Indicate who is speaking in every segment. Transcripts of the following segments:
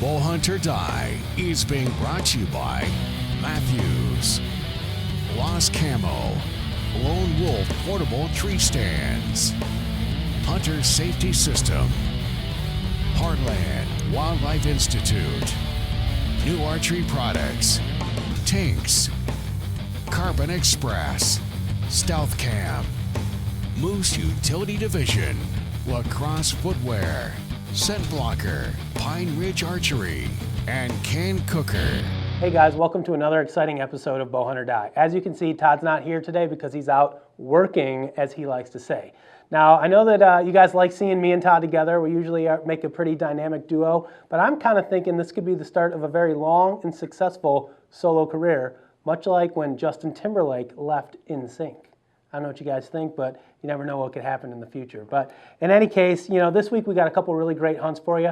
Speaker 1: Bowhunt or Die is being brought to you by Matthews, Lost Camo, Lone Wolf Portable Tree Stands, Hunter Safety System, Heartland Wildlife Institute, New Archery Products, Tinks, Carbon Express, Stealth Cam, Moose Utility Division, Lacrosse Footwear, Scent Blocker, Pine Ridge Archery, and Can Cooker.
Speaker 2: Hey guys, welcome to another exciting episode of Bowhunt or Die. As you can see, Todd's not here today because he's out working, as he likes to say. Now, I know that you guys like seeing me and Todd together. We usually make a pretty dynamic duo, but I'm kind of thinking this could be the start of a very long and successful solo career, much like when Justin Timberlake left NSYNC. I don't know what you guys think, but you never know what could happen in the future. But in any case, this week we got a couple really great hunts for you.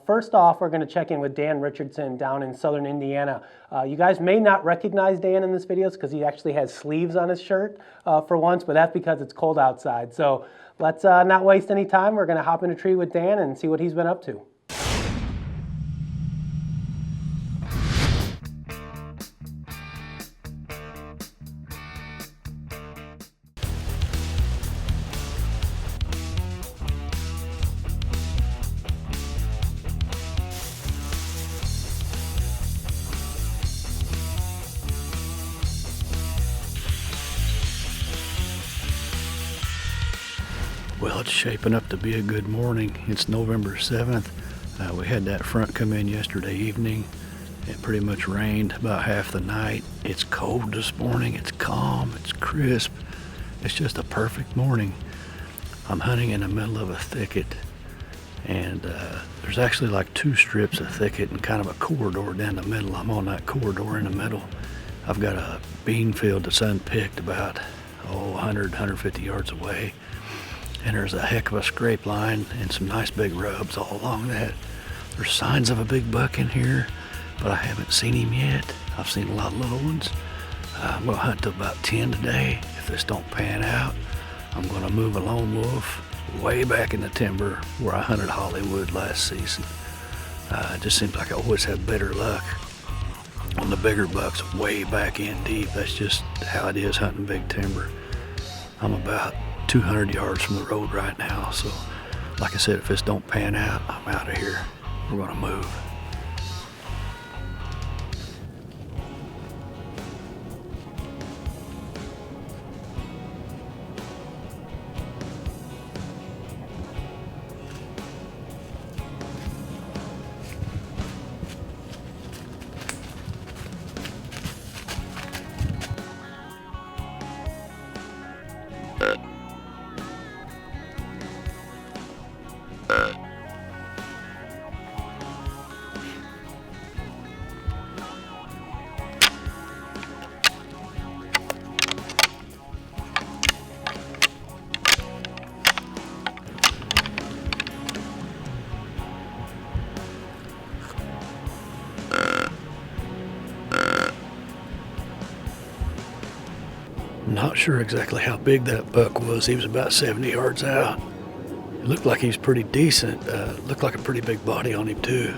Speaker 2: First off, we're going to check in with Dan Richardson down in southern Indiana. You guys may not recognize Dan in this video because he actually has sleeves on his shirt for once, but that's because it's cold outside. So let's not waste any time. We're going to hop in a tree with Dan and see what he's been up to.
Speaker 3: Well, it's shaping up to be a good morning. It's November 7th. We had that front come in yesterday evening. It pretty much rained about half the night. It's cold this morning. It's calm. It's crisp. It's just a perfect morning. I'm hunting in the middle of a thicket, and there's actually like two strips of thicket and kind of a corridor down the middle. I'm on that corridor in the middle. I've got a bean field that's unpicked about 100, 150 yards away. And there's a heck of a scrape line and some nice big rubs all along that. There's signs of a big buck in here, but I haven't seen him yet. I've seen a lot of little ones. I'm gonna hunt to about 10 today. If this don't pan out, I'm gonna move a lone wolf way back in the timber where I hunted Hollywood last season. It just seems like I always have better luck on the bigger bucks way back in deep. That's just how it is hunting big timber. I'm about 200 yards from the road right now, so like I said, if this don't pan out, I'm out of here. We're gonna move. Not sure exactly how big that buck was. He was about 70 yards out. It looked like he was pretty decent. Looked like a pretty big body on him too.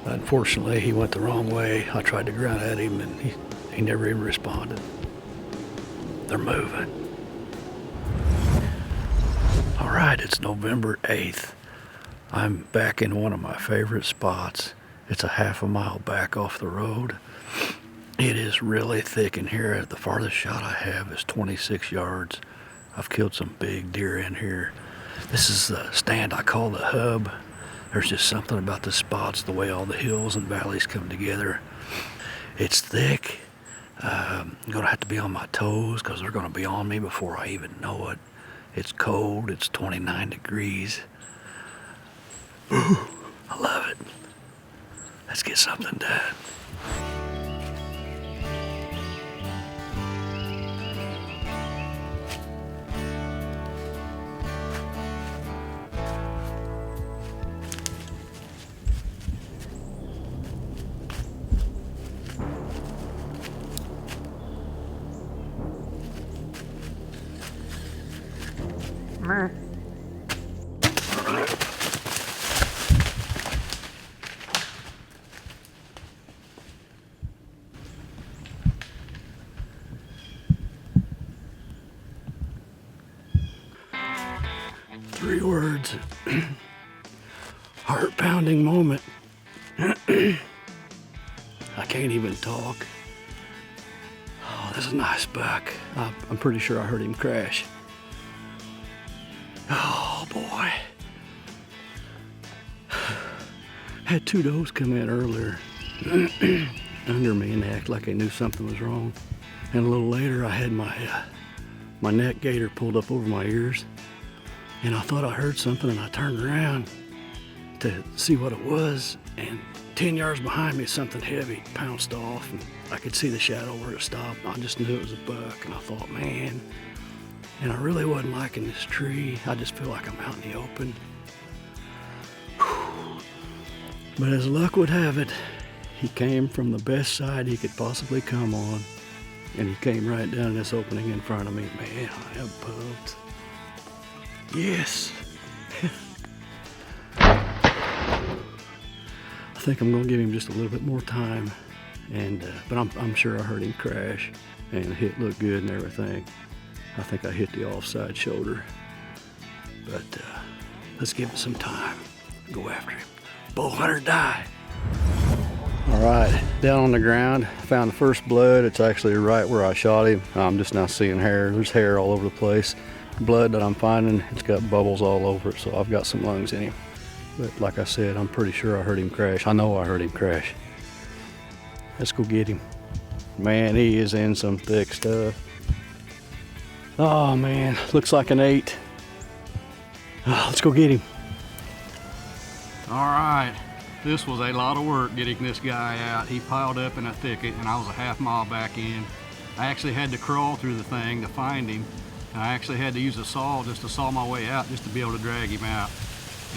Speaker 3: Unfortunately, he went the wrong way. I tried to grunt at him and he never even responded. They're moving. All right, it's November 8th. I'm back in one of my favorite spots. It's a half a mile back off the road. It is really thick in here. The farthest shot I have is 26 yards. I've killed some big deer in here. This is the stand I call the hub. There's just something about the spots, the way all the hills and valleys come together. It's thick. I'm gonna have to be on my toes because they're gonna be on me before I even know it. It's cold. It's 29 degrees. Ooh, I love it. Let's get something done. woods. Heart-pounding moment. I can't even talk. Oh, this is a nice buck. I'm pretty sure I heard him crash. Oh boy. Had two does come in earlier under me and they acted like they knew something was wrong. And a little later I had my neck gaiter pulled up over my ears and I thought I heard something and I turned around to see what it was, and 10 yards behind me something heavy pounced off and I could see the shadow where it stopped. I just knew it was a buck and I thought, man, and I really wasn't liking this tree. I just feel like I'm out in the open. Whew. But as luck would have it, he came from the best side he could possibly come on, and he came right down this opening in front of me. Man, I am pumped. Yes. I think I'm gonna give him just a little bit more time, and but I'm sure I heard him crash, and the hit looked good and everything. I think I hit the offside shoulder, but let's give it some time. Go after him. Bow hunt or die. All right, down on the ground, found the first blood. It's actually right where I shot him. I'm just now seeing hair. There's hair all over the place. Blood that I'm finding, it's got bubbles all over it, so I've got some lungs in him. But like I said, I'm pretty sure I heard him crash. I know I heard him crash. Let's go get him. Man, he is in some thick stuff. Oh man, looks like an 8. Oh, let's go get him. All right, this was a lot of work getting this guy out. He piled up in a thicket and I was a half mile back in. I actually had to crawl through the thing to find him. And I actually had to use a saw just to saw my way out just to be able to drag him out.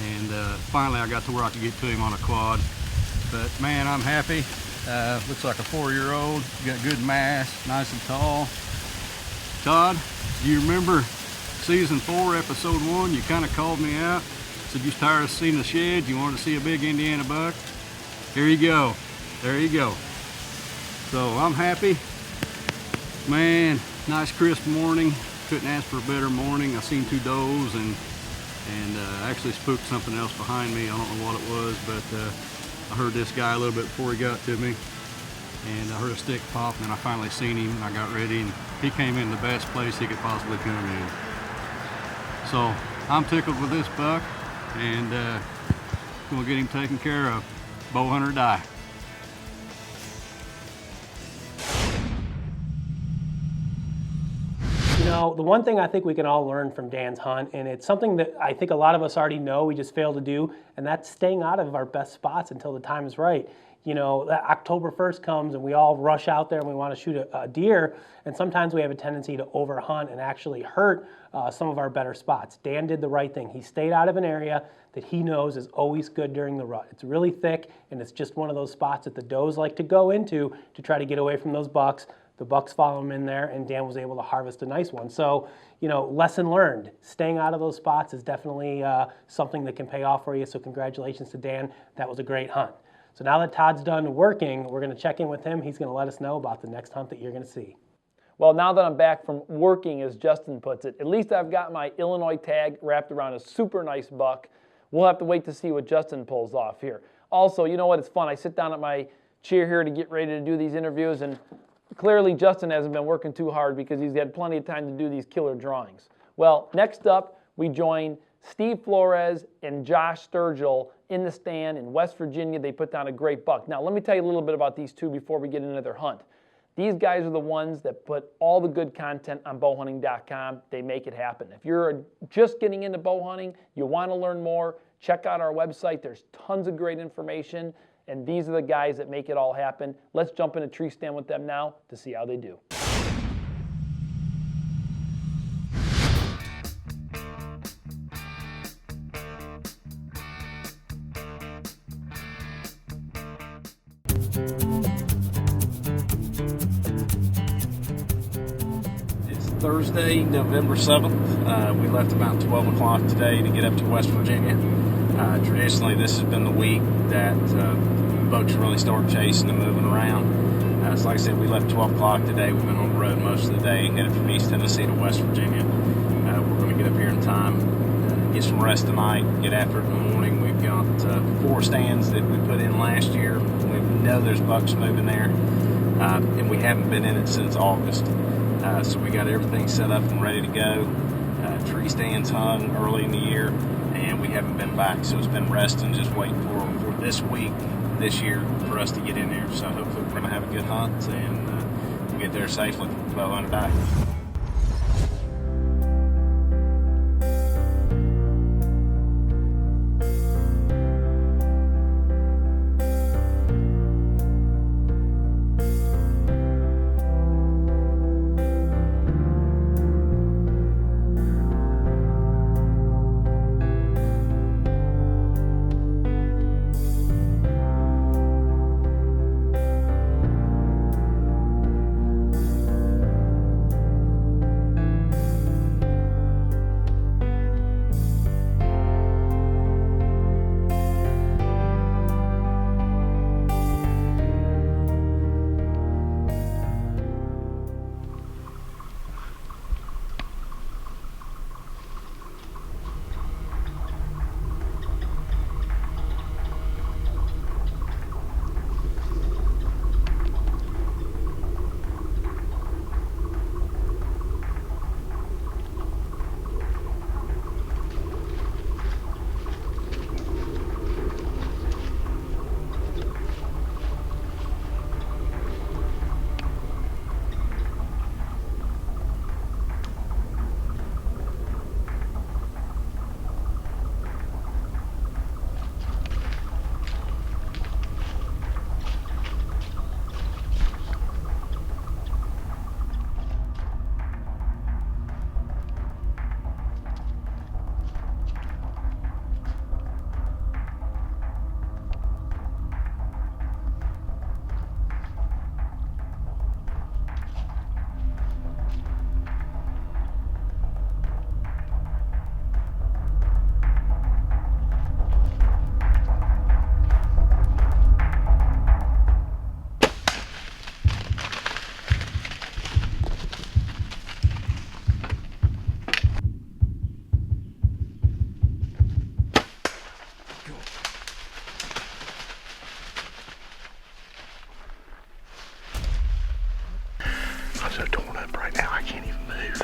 Speaker 3: And finally I got to where I could get to him on a quad. But man, I'm happy. Looks like a 4-year-old, got good mass, nice and tall. Todd, do you remember season 4, episode 1? You kind of called me out, said you was tired of seeing the sheds, you wanted to see a big Indiana buck. Here you go, there you go. So I'm happy. Man, nice crisp morning. Couldn't ask for a better morning. I seen 2 does and actually spooked something else behind me. I don't know what it was, but I heard this guy a little bit before he got to me, and I heard a stick pop, and then I finally seen him, and I got ready, and he came in the best place he could possibly come in. So I'm tickled with this buck, and gonna get him taken care of. Bow hunt or die.
Speaker 2: You know, the one thing I think we can all learn from Dan's hunt, and it's something that I think a lot of us already know, we just fail to do, and that's staying out of our best spots until the time is right. You know, October 1st comes and we all rush out there and we want to shoot a deer, and sometimes we have a tendency to overhunt and actually hurt some of our better spots. Dan did the right thing. He stayed out of an area that he knows is always good during the rut. It's really thick, and it's just one of those spots that the does like to go into to try to get away from those bucks. The bucks follow him in there, and Dan was able to harvest a nice one. So, you know, lesson learned. Staying out of those spots is definitely something that can pay off for you. So congratulations to Dan. That was a great hunt. So now that Todd's done working, we're going to check in with him. He's going to let us know about the next hunt that you're going to see.
Speaker 4: Well, now that I'm back from working, as Justin puts it, at least I've got my Illinois tag wrapped around a super nice buck. We'll have to wait to see what Justin pulls off here. Also, you know what? It's fun. I sit down at my chair here to get ready to do these interviews, and clearly Justin hasn't been working too hard because he's had plenty of time to do these killer drawings. Well, next up, we join Steve Flores and Josh Sturgill in the stand in West Virginia. They put down a great buck. Now, let me tell you a little bit about these two before we get into their hunt. These guys are the ones that put all the good content on bowhunting.com. They make it happen. If you're just getting into bow hunting, you want to learn more, check out our website. There's tons of great information, and these are the guys that make it all happen. Let's jump in a tree stand with them now to see how they do.
Speaker 5: Thursday, November 7th. We left about 12 o'clock today to get up to West Virginia. Traditionally, this has been the week that boats really start chasing and moving around. So like I said, we left 12 o'clock today. We've been on the road most of the day, headed from East Tennessee to West Virginia. We're going to get up here in time get some rest tonight, get after it in the morning. We've got 4 stands that we put in last year. We know there's bucks moving there, and we haven't been in it since August. So we got everything set up and ready to go. Tree stands hung early in the year, and we haven't been back, so it's been resting, just waiting for this week, this year, for us to get in there. So hopefully we're going to have a good hunt, and we'll get there safely. Bowhunt die.
Speaker 3: I'm so torn up right now, I can't even move.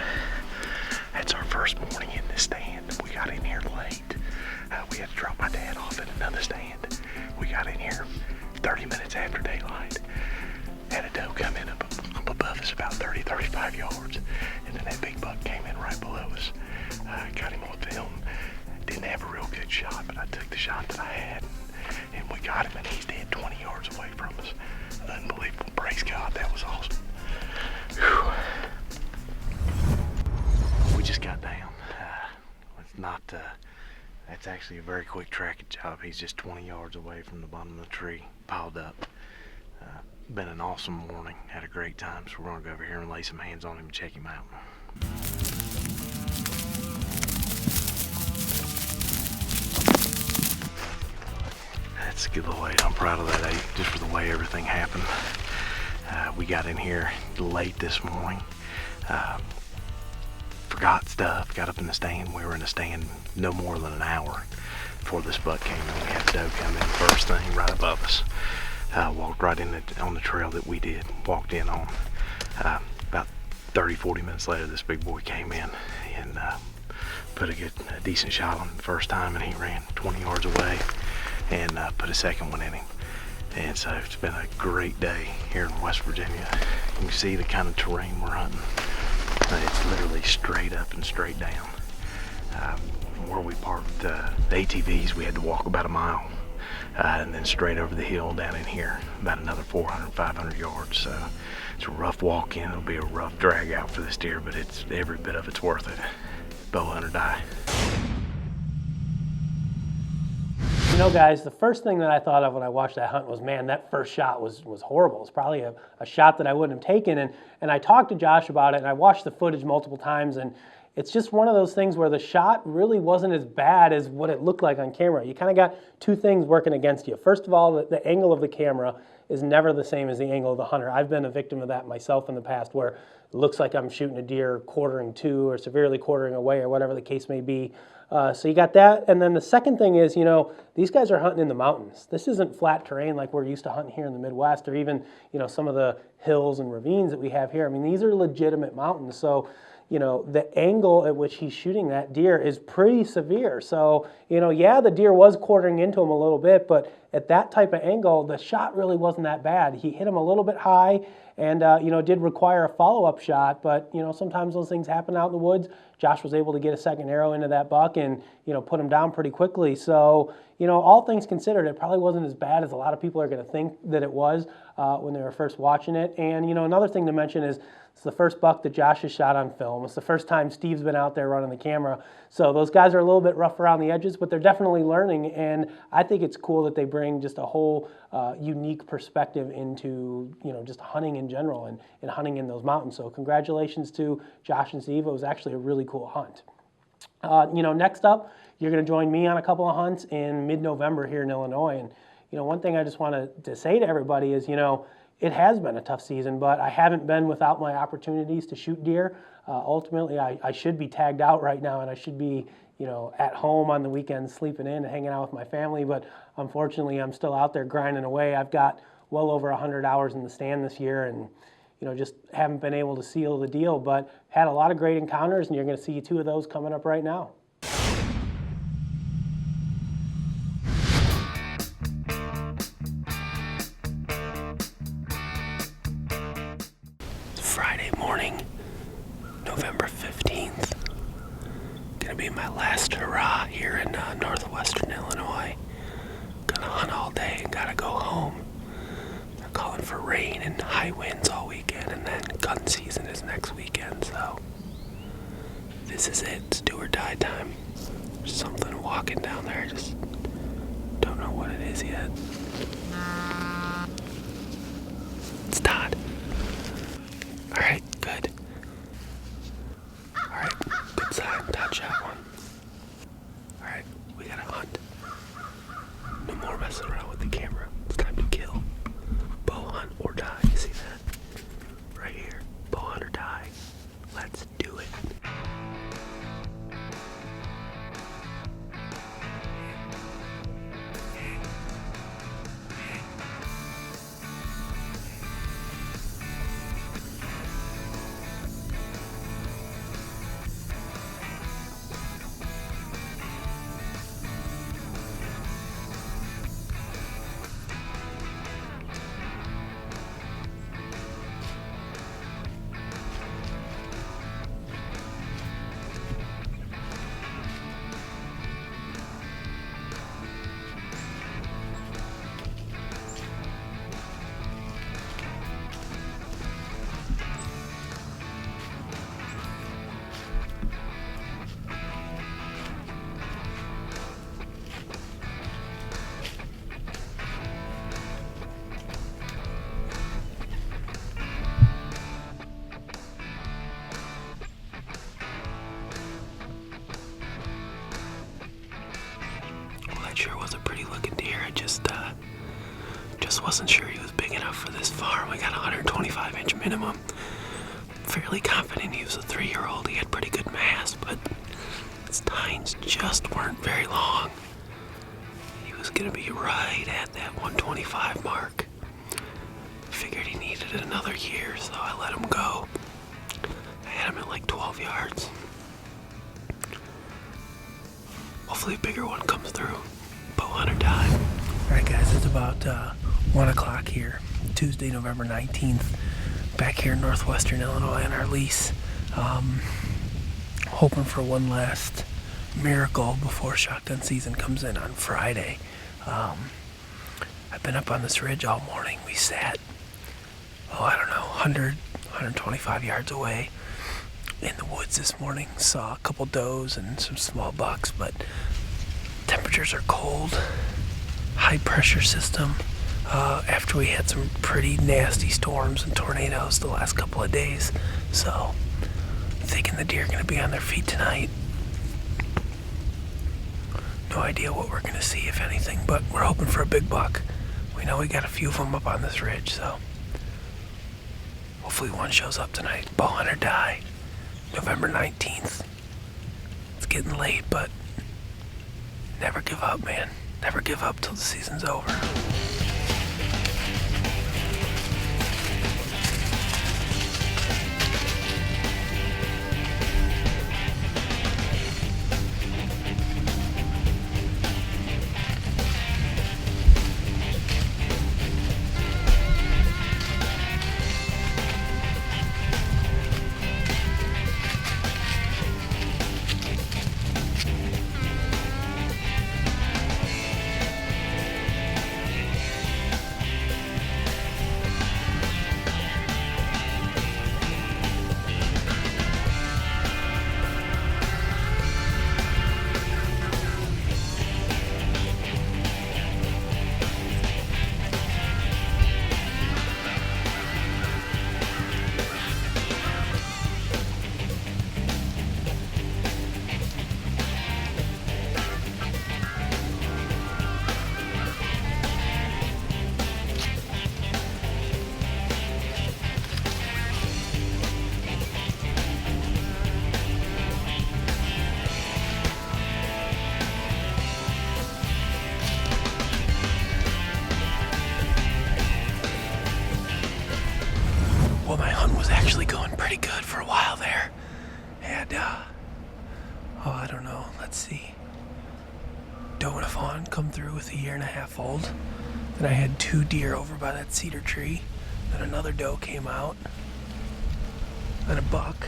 Speaker 3: It's our first morning in this stand. We got in here late. We had to drop my dad off at another stand. We got in here 30 minutes after daylight. Had a doe come in up above us about 30, 35 yards. And then that big buck came in right below us. Got him on film. Didn't have a real good shot, but I took the shot that I had. And we got him, and he's dead 20 yards away from us. Unbelievable. Praise God, that was awesome. Whew. We just got down. It's not, that's actually a very quick tracking job. He's just 20 yards away from the bottom of the tree, piled up. Been an awesome morning. Had a great time, so we're gonna go over here and lay some hands on him and check him out. That's a good little weight. I'm proud of that 8, just for the way everything happened. We got in here late this morning. Forgot stuff, got up in the stand. We were in the stand no more than an hour before this buck came in. We had a doe come in first thing right above us. Walked right in on the trail that we did, walked in on. About 30, 40 minutes later, this big boy came in and put a decent shot on him the first time, and he ran 20 yards away and put a second one in him. And so it's been a great day here in West Virginia. You can see the kind of terrain we're hunting. It's literally straight up and straight down. Where we parked the ATVs, we had to walk about a mile. And then straight over the hill down in here, about another 400, 500 yards. So it's a rough walk in. It'll be a rough drag out for this deer, but it's every bit of it's worth it. Bowhunt or die.
Speaker 2: You know, guys, the first thing that I thought of when I watched that hunt was, man, that first shot was horrible. It's probably a shot that I wouldn't have taken. And I talked to Josh about it, and I watched the footage multiple times, and it's just one of those things where the shot really wasn't as bad as what it looked like on camera. You kind of got two things working against you. First of all, the angle of the camera is never the same as the angle of the hunter. I've been a victim of that myself in the past, where it looks like I'm shooting a deer quartering to or severely quartering away or whatever the case may be. So you got that, and then the second thing is, these guys are hunting in the mountains. This isn't flat terrain like we're used to hunting here in the Midwest, or even, some of the hills and ravines that we have here. I mean, these are legitimate mountains. So, the angle at which he's shooting that deer is pretty severe. So, yeah, the deer was quartering into him a little bit, but at that type of angle, the shot really wasn't that bad. He hit him a little bit high and, did require a follow-up shot, but, sometimes those things happen out in the woods. Josh was able to get a second arrow into that buck and, put him down pretty quickly. So, all things considered, it probably wasn't as bad as a lot of people are going to think that it was when they were first watching it. And, another thing to mention is it's the first buck that Josh has shot on film. It's the first time Steve's been out there running the camera. So those guys are a little bit rough around the edges, but they're definitely learning. And I think it's cool that they bring just a whole unique perspective into, just hunting in general and hunting in those mountains. So congratulations to Josh and Steve. It was actually a really cool hunt. Next up, you're going to join me on a couple of hunts in mid-November here in Illinois. And, one thing I just wanted to say to everybody is, it has been a tough season, but I haven't been without my opportunities to shoot deer. Ultimately, I should be tagged out right now, and I should be, at home on the weekends, sleeping in and hanging out with my family. But unfortunately, I'm still out there grinding away. I've got well over 100 hours in the stand this year, and just haven't been able to seal the deal. But had a lot of great encounters, and you're going to see 2 of those coming up right now.
Speaker 6: Friday morning, November 15th. Gonna be my last hurrah here in northwestern Illinois. Gonna hunt all day and gotta go home. They're calling for rain and high winds all weekend, and then gun season is next weekend, so this is it. It's do or die time. There's something walking down there, I just don't know what it is yet. It's Todd. Alright, good. Alright, good sign. Todd shot one. Alright, we gotta hunt. No more messing around with the camera. It's time to kill. Bow hunt or die. You see that? Right here. Bow hunt or die. Let's do it. Sure was a pretty looking deer. I just wasn't sure he was big enough for this farm. We got a 125-inch minimum. Fairly confident he was a 3-year-old. He had pretty good mass, but his tines just weren't very long. He was gonna be right at that 125 mark. Figured he needed another year, so I let him go. I had him at like 12 yards. Hopefully a bigger one comes through. Bow hunt or die.
Speaker 7: All right, guys, it's about 1 o'clock here, Tuesday, November 19th, back here in northwestern Illinois on our lease. Hoping for one last miracle before shotgun season comes in on Friday. I've been up on this ridge all morning. We sat, 100, 125 yards away in the woods this morning. Saw a couple does and some small bucks, but temperatures are cold. High pressure system. After we had some pretty nasty storms and tornadoes the last couple of days. So, thinking the deer are going to be on their feet tonight. No idea what we're going to see, if anything, but we're hoping for a big buck. We know we got a few of them up on this ridge, so hopefully one shows up tonight. Bow hunt or die. November 19th. It's getting late, but never give up, man. Never give up till the season's over. Well, my hunt was actually going pretty good for a while there. And, I don't know, let's see. Doe and a fawn come through with a 1.5 year old. Then I had 2 deer over by that cedar tree. Then another doe came out. Then a buck.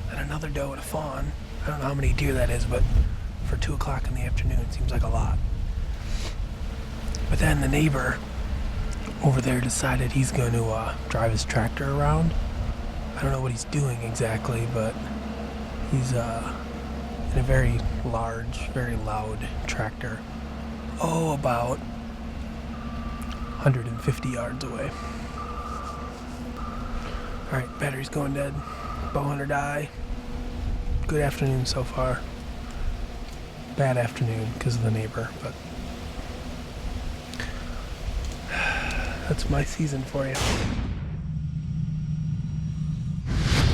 Speaker 7: Then another doe and a fawn. I don't know how many deer that is, but for 2 o'clock in the afternoon, it seems like a lot. But then the neighbor over there decided he's going to drive his tractor around. I don't know what he's doing exactly, but he's in a very large, very loud tractor. Oh, about 150 yards away. All right, battery's going dead. Bow hunt or die. Good afternoon so far. Bad afternoon because of the neighbor, but that's my season for you.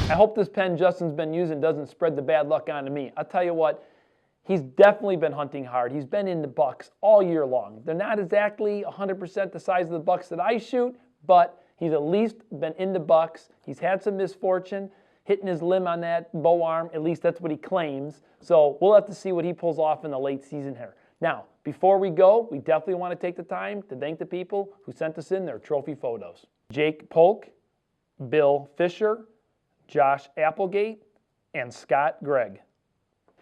Speaker 4: I hope this pen Justin's been using doesn't spread the bad luck onto me. I'll tell you what, he's definitely been hunting hard. He's been into bucks all year long. They're not exactly 100% the size of the bucks that I shoot, but he's at least been into bucks. He's had some misfortune, hitting his limb on that bow arm. At least that's what he claims. So we'll have to see what he pulls off in the late season here. Now, before we go, we definitely want to take the time to thank the people who sent us in their trophy photos. Jake Polk, Bill Fisher, Josh Applegate, and Scott Gregg.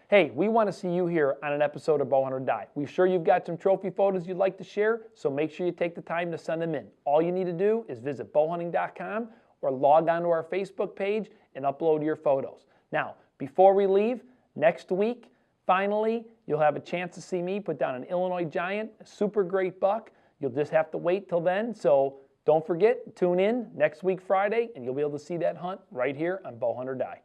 Speaker 4: Hey, we want to see you here on an episode of Bowhunt or Die. We're sure you've got some trophy photos you'd like to share, so make sure you take the time to send them in. All you need to do is visit bowhunting.com or log on to our Facebook page and upload your photos. Now, before we leave, next week, finally, you'll have a chance to see me put down an Illinois Giant, a super great buck. You'll just have to wait till then, so don't forget, tune in next week Friday, and you'll be able to see that hunt right here on Bowhunt or Die.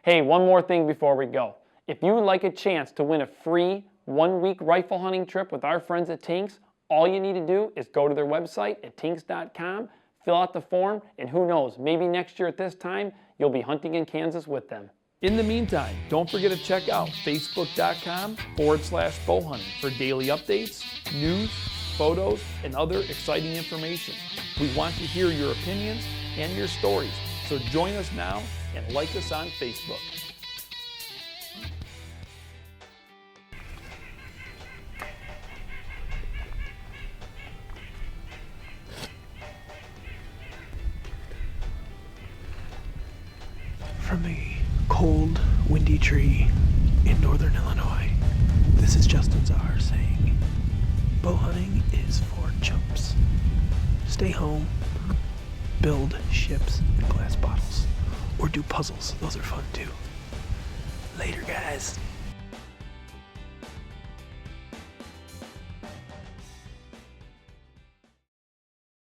Speaker 4: Hey, one more thing before we go. If you would like a chance to win a free 1-week rifle hunting trip with our friends at Tinks, all you need to do is go to their website at tinks.com, fill out the form, and who knows, maybe next year at this time, you'll be hunting in Kansas with them. In the meantime, don't forget to check out facebook.com/bowhunting for daily updates, news, photos, and other exciting information. We want to hear your opinions and your stories, so join us now and like us on Facebook.
Speaker 7: From a cold, windy tree in northern Illinois, this is Justin Czar saying, bow hunting is for chumps. Stay home, build ships and glass bottles, or do puzzles. Those are fun too. Later, guys.